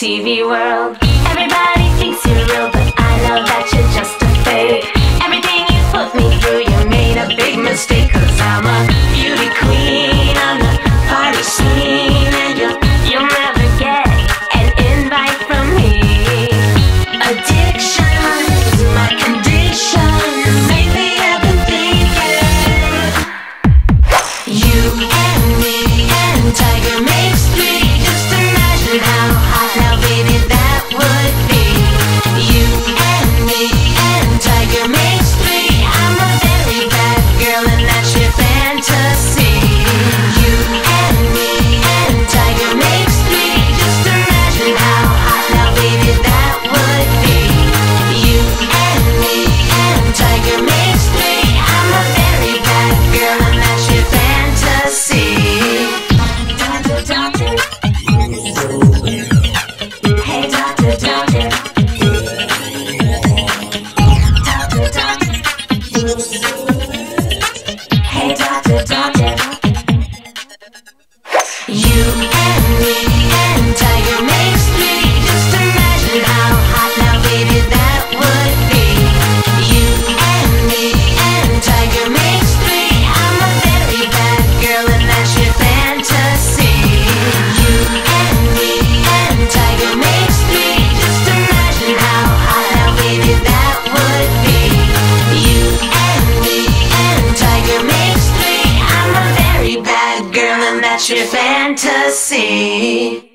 TV world. Everybody thinks you're real, but I know that you're just a fake. Everything you put me through, you made a big mistake. 'Cause I'm a beauty queen on the party scene, and you'll never get an invite from me. Addiction is my condition. Lately I've been thinking, you and me and Tiger makes three. Just imagine how hot now, baby, that would be. You and me and Tiger makes three. I'm a very bad girl and that's your fantasy. You and me and Tiger makes three. Just imagine how hot now, baby, that would be. You and me and Tiger makes three. I'm a very bad girl and that's your fantasy. Doctor, doctor. Hey, doctor, doctor. Doctor, doctor. Hey, doctor, doctor. You and me and Tiger makes three. Just imagine how hot now, baby, that would be. You and me and Tiger makes three. I'm a very bad girl and that's your fantasy. You and me and Tiger makes three. Just imagine how hot now, baby, that would be. You and me and Tiger makes three. I'm a very bad girl and that's your fantasy.